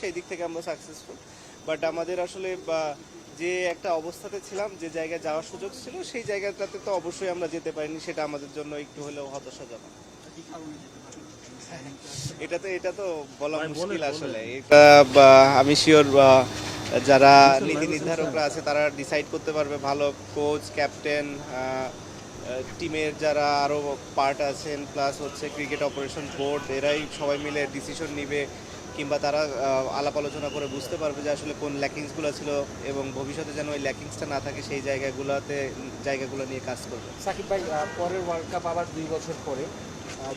সেই দিক থেকে আমরা সাকসেসফুল। বাট আমাদের আসলে যে একটা অবস্থাতে ছিলাম, যে জায়গায় যাওয়ার সুযোগ ছিল, সেই জায়গাটাতে তো অবশ্যই আমরা যেতে পারিনি, সেটা আমাদের জন্য একটু হলেও হতাশাজনক। এটা তো বলা মুশকিল আসলে। এটা আমি শিওর যারা নীতি নির্ধারকরা আছে তারা ডিসাইড করতে পারবে। ভালো কোচ, ক্যাপ্টেন, টিমের যারা আরও পার্ট আছেন, প্লাস হচ্ছে ক্রিকেট অপারেশন বোর্ড, এরাই সবাই মিলে ডিসিশন নিবে, কিংবা তারা আলাপ আলোচনা করে বুঝতে পারবে যে আসলে কোন ল্যাকিংসগুলো ছিল এবং ভবিষ্যতে যেন ওই ল্যাকিংসটা না থাকে সেই জায়গাগুলো নিয়ে কাজ করবে। সাকিব ভাই, পরের ওয়ার্ল্ড কাপ আবার 2 বছর পরে,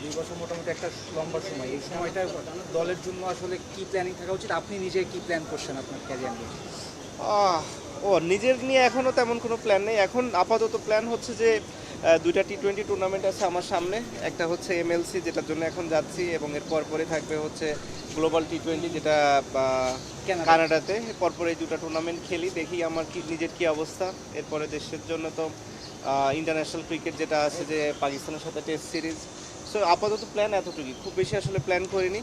2 বছর মোটামুটি একটা লম্বা সময়। এই সময়টা দলের জন্য আসলে কি প্ল্যানিং থাকা উচিত? আপনি নিজে কি প্ল্যান করছেন আপনার ক্যারিয়ার নিয়ে? নিজের নিয়ে এখনও তেমন কোনো প্ল্যান নেই। এখন আপাতত প্ল্যান হচ্ছে যে দুইটা টি-20 টুর্নামেন্ট আছে আমার সামনে। একটা হচ্ছে এমএলসি, যেটার জন্য এখন যাচ্ছি, এবং এর পরে থাকবে হচ্ছে গ্লোবাল টি-20, যেটা কানাডাতে। পরপর এই দুটো টুর্নামেন্ট খেলি, দেখি আমার নিজের কী অবস্থা। এরপরে দেশের জন্য তো ইন্টারন্যাশনাল ক্রিকেট যেটা আছে, যে পাকিস্তানের সাথে টেস্ট সিরিজ। সো আপাতত প্ল্যান এতটুকুই, খুব বেশি আসলে প্ল্যান করিনি।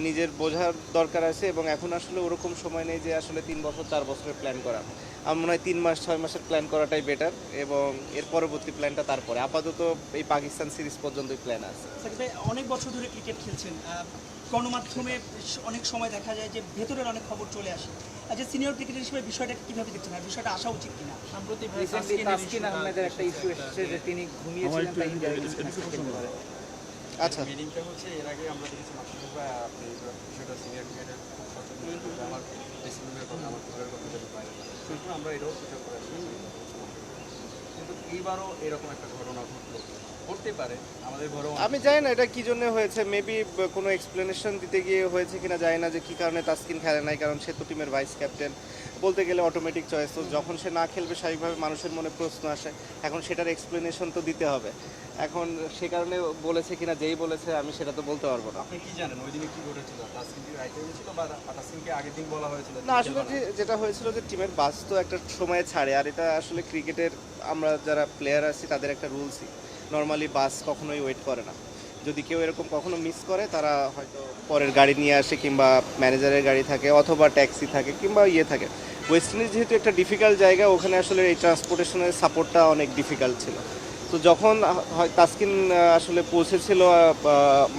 নিজের বোঝার দরকার আছে, এবং এখন আসলে ওরকম সময় নেই যে আসলে 3 বছর 4 বছরের প্ল্যান করা। আমার মনে হয় 3 মাস 6 মাসের প্ল্যান করাটাই বেটার, এবং এর পরবর্তী প্ল্যানটা তারপরে। আপাতত এই পাকিস্তান সিরিজ পর্যন্তই প্ল্যান আছে। অনেক বছর ধরে ক্রিকেট খেলছেন, গণমাধ্যমে অনেক সময় দেখা যায় যে ভেতরের অনেক খবর চলে আসে। যে সিনিয়র ক্রিকেটার হিসেবে বিষয়টা কীভাবে দেখছেন, আর বিষয়টা আসা উচিত কিনা? সাম্প্রতিক তাসকিন আহমেদের একটা ইস্যু এসেছে যে তিনি ঘুমিয়েছিলেন, তাই ইন্ডিয়ার আচ্ছা, মিটিংটা হচ্ছে এর আগে আমরা দেখেছি মাসুদ ভাই আপনি বিষয়টা সিনিয়র ক্রিকেটার খুব সচেতন, আমার ড্রেসিংরুমের কথা, আমার ঘরের কথা যদি বাইরে আমরা এটাও সুযোগ করে কিন্তু এইবারও এরকম একটা ঘটনা ঘটতে পারে আমাদের ঘরেও। আমি জানি না এটা কি জন্য হয়েছে, মেবি কোনো এক্সপ্লেনেশন দিতে গিয়ে হয়েছে কিনা জানি না, যে কী কারণে তাসকিন খেলে নাই। কারণ সে তো টিমের ভাইস ক্যাপ্টেন, বলতে গেলে অটোমেটিক চয়েস। তো যখন সে না খেলবে, স্বাভাবিকভাবে মানুষের মনে প্রশ্ন আসে। এখন সেটার এক্সপ্লেনেশন তো দিতে হবে। এখন সে কারণে বলেছে কিনা, যেই বলেছে, আমি সেটা তো বলতে পারবো না। আপনি কি জানেন ওই দিনে কি ঘটেছিল? তাসকিন কি রাইট হয়েছিল, বা তাসকিনকে আগের দিন বলা হয়েছিল? না, আসলে যেটা হয়েছিল যে টিমের বাস তো একটা সময়ে ছাড়ে, আর এটা আসলে ক্রিকেটের আমরা যারা প্লেয়ার আছি তাদের একটা রুলসই। নর্মালি বাস কখনোই ওয়েট করে না। যদি কেউ এরকম কখনো মিস করে, তারা হয়তো পরের গাড়ি নিয়ে আসে, কিংবা ম্যানেজারের গাড়ি থাকে, অথবা ট্যাক্সি থাকে, কিংবা থাকে। ওয়েস্ট ইন্ডিজ যেহেতু একটা ডিফিকাল্ট জায়গা, ওখানে আসলে এই ট্রান্সপোর্টেশনের সাপোর্টটা অনেক ডিফিকাল্ট ছিল। তো যখন তাসকিন আসলে পৌঁছেছিল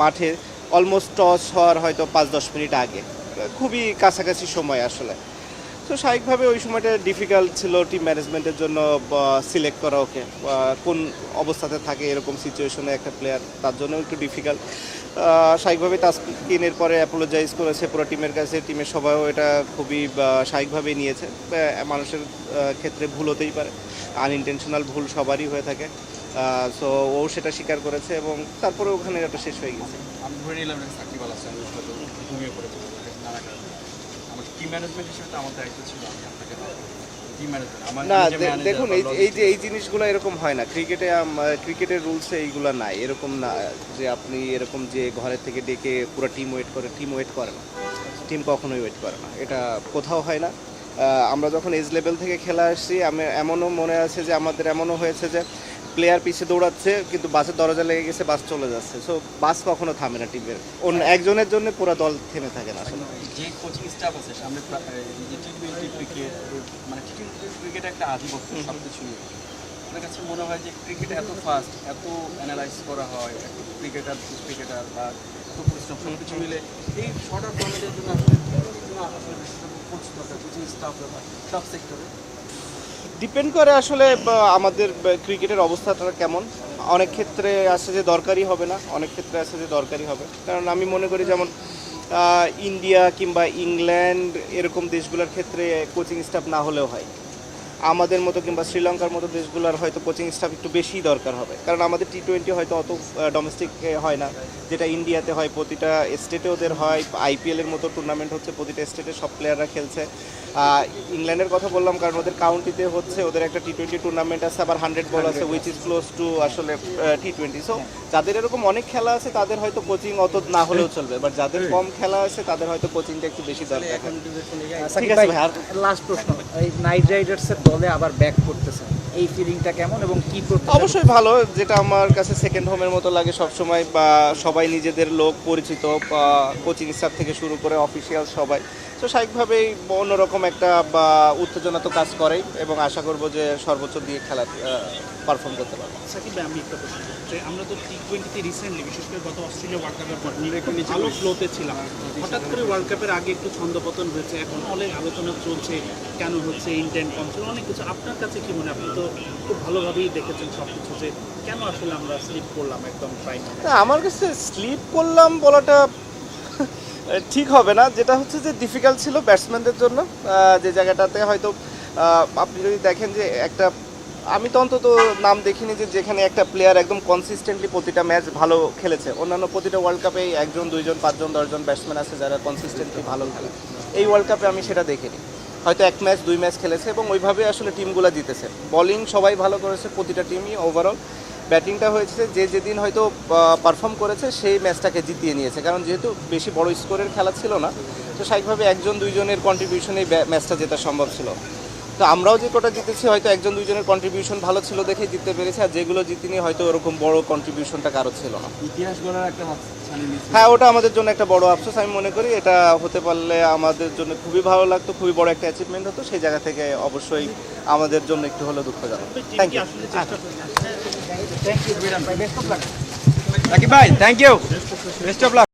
মাঠে, অলমোস্ট টস হওয়ার হয়তো 5-10 মিনিট আগে, খুবই কাছাকাছি সময় আসলে। তো স্বাভাবিকভাবে ওই সময়টা ডিফিকাল্ট ছিল টিম ম্যানেজমেন্টের জন্য সিলেক্ট করা ওকে, কোন অবস্থাতে থাকে এরকম সিচুয়েশনে একটা প্লেয়ার, তার জন্য একটু ডিফিকাল্ট। স্বাভাবিকভাবেই তাসকিনের পরে অ্যাপোলোজাইজ করেছে পুরো টিমের কাছে। টিমের সবাইও এটা খুবই স্বাভাবিকভাবেই নিয়েছে। মানুষের ক্ষেত্রে ভুল হতেই পারে, আনইনটেনশনাল ভুল সবারই হয়ে থাকে। সো ও সেটা স্বীকার করেছে, এবং তারপরে ওখানে এটা শেষ হয়ে গেছে। আমি ধরে নিলাম সাকিব আল হাসান হয়তো ঘুমিয়ে পড়েছিল নানা কারণে। আমার টিম ম্যানেজমেন্ট হিসেবে তো আমার দায়িত্ব ছিল, আমি আপনাকে টিম ম্যানেজমেন্ট আমার না, দেখুন, এই জিনিসগুলো এরকম হয় না ক্রিকেটের রুলসে এইগুলো নাই। এরকম না যে আপনি এরকম যে ঘরের থেকে ডেকে পুরো টিম ওয়েট করে না। টিম কখনোই ওয়েট করে না, এটা কোথাও হয় না। আমরা যখন এজ লেভেল থেকে খেলা আসছি, এমনও মনে আছে যে আমাদের এমনও হয়েছে যে প্লেয়ার পিছিয়ে দৌড়াচ্ছে, কিন্তু বাসের দরজা লেগে গেছে, বাস চলে যাচ্ছে। সো বাস কখনো থামে না টিমের, অন্য একজনের জন্য পুরো দল থেমে থাকে না আসলে। যে কোচিং স্টাফ আছে সামনে, যে টি-20 ক্রিকেট, মানে টি-20 ক্রিকেট একটা আধিপত্য সব কিছু নিয়ে। আমার কাছে মনে হয় যে ক্রিকেট এত ফাস্ট, এত অ্যানালাইজ করা হয়, এত ক্রিকেটার বা এত পরিশ্রম সব কিছু মিলে এই শর্টার ফর্মেটের জন্য আসলে কোচ দরকার, কোচিং স্টাফ দরকার সব সেক্টরে। ডিপেন্ড করে আসলে আমাদের ক্রিকেটের অবস্থাটা কেমন। অনেক ক্ষেত্রে আছে যে দরকারই হবে না, অনেক ক্ষেত্রে আছে যে দরকারই হবে। কারণ আমি মনে করি যেমন ইন্ডিয়া কিংবা ইংল্যান্ড এরকম দেশগুলোর ক্ষেত্রে কোচিং স্টাফ না হলেও হয়। আমাদের মতো কিংবা শ্রীলঙ্কার মতো দেশগুলোর হয়তো কোচিং স্টাফ একটু বেশিই দরকার হবে, কারণ আমাদের টি-20 হয়তো অত ডোমেস্টিক হয় না, যেটা ইন্ডিয়াতে হয়। প্রতিটা স্টেটে ওদের হয়, আইপিএলের মতো টুর্নামেন্ট হচ্ছে, প্রতিটা স্টেটে সব প্লেয়াররা খেলছে। ইংল্যান্ডের কথা বললাম কারণ ওদের কাউন্টিতে হচ্ছে, ওদের একটা টি-20 টুর্নামেন্ট আছে, আবার 100 বল আছে, উইচ ইজ ক্লোজ টু আসলে টি-20। সো যাদের এরকম অনেক খেলা আছে তাদের হয়তো কোচিং অত না হলেও চলবে, বাট যাদের কম খেলা আছে তাদের হয়তো কোচিংটা একটু বেশি দরকার। ঠিক আছে ভাই, লাস্ট প্রশ্ন, এই নাইট রাইডার্সের দলে আবার ব্যাক করতেছেন, এই ফিলিংটা কেমন এবং কি করতে অবশ্যই ভালো, যেটা আমার কাছে সেকেন্ড হোমের মতো লাগে সবসময়, বা সবাই নিজেদের লোক পরিচিত, কোচিং স্টাফ থেকে শুরু করে অফিসিয়াল সবাই, তো স্বাভাবিকভাবেই অন্যরকম একটা বা উত্তেজনা তো কাজ করেই, এবং আশা করব যে সর্বোচ্চ দিয়ে খেলা পারফর্ম করতে পারবো। সাকিব ভাই, আমি একটা প্রশ্ন যে আমরা তো টি20তে রিসেন্টলি, বিশেষ করে গত অস্ট্রেলিয়া ওয়ার্ল্ড কাপের পর ভালো ফ্লোতে ছিলাম, হঠাৎ করে ওয়ার্ল্ড কাপের আগে একটু ছন্দপতন হয়েছে, এখন অনেক আলোচনা চলছে কেন হচ্ছে, ইন্টেন্ট কম ছিল, অনেক কিছু। আপনার কাছে কি মনে হয়? আপনি তো খুব ভালোভাবেই দেখেছেন সব কিছু, যে কেন আসলে আমরা স্লিপ করলাম একদম ফাইনাল? না, আমার কাছে স্লিপ করলাম বলাটা ঠিক হবে না, যেটা হচ্ছে যে ডিফিকাল্ট ছিল ব্যাটসম্যানদের জন্য, যে জায়গাটাতে হয়তো আপনি যদি দেখেন যে একটা, আমি তো অন্তত নাম দেখিনি যে যেখানে একটা প্লেয়ার একদম কনসিস্টেন্টলি প্রতিটা ম্যাচ ভালো খেলেছে। অন্যান্য প্রতিটা ওয়ার্ল্ড কাপে 1 জন 2 জন 5 জন 10 জন ব্যাটসম্যান আছে যারা কনসিস্টেন্টলি ভালো খেলে। এই ওয়ার্ল্ড কাপে আমি সেটা দেখিনি, হয়তো 1 ম্যাচ 2 ম্যাচ খেলেছে এবং ওইভাবে আসলে টিমগুলো জিতেছে। বোলিং সবাই ভালো করেছে, প্রতিটা টিমই ওভারঅল। ব্যাটিংটা হয়েছে যে যেদিন হয়তো পারফর্ম করেছে সেই ম্যাচটাকে জিতিয়ে নিয়েছে, কারণ যেহেতু বেশি বড় স্কোরের খেলা ছিল না, তো স্বাভাবিকভাবে 1 জন 2 জনের কন্ট্রিবিউশনেই ম্যাচটা জেতা সম্ভব ছিল। তো আমরাও যে কটা জিতেছি হয়তো 1 জন 2 জনের কন্ট্রিবিউশন ভালো ছিল দেখেই জিততে পেরেছি, আর যেগুলো জিতিনি হয়তো ওরকম বড় কন্ট্রিবিউশনটা কারো ছিল না। ইতিহাস গড়ার একটা ছানি মিস। হ্যাঁ, ওটা আমাদের জন্য একটা বড় আফসোস। আমি মনে করি এটা হতে পারলে আমাদের জন্য খুবই ভালো লাগতো, খুবই বড় একটা অ্যাচিভমেন্ট হতো। সেই জায়গা থেকে অবশ্যই আমাদের জন্য একটু হলেও দুঃখজনক। Thank you. Thank you, best of luck. Sakib ভাই, thank you, best of lakh.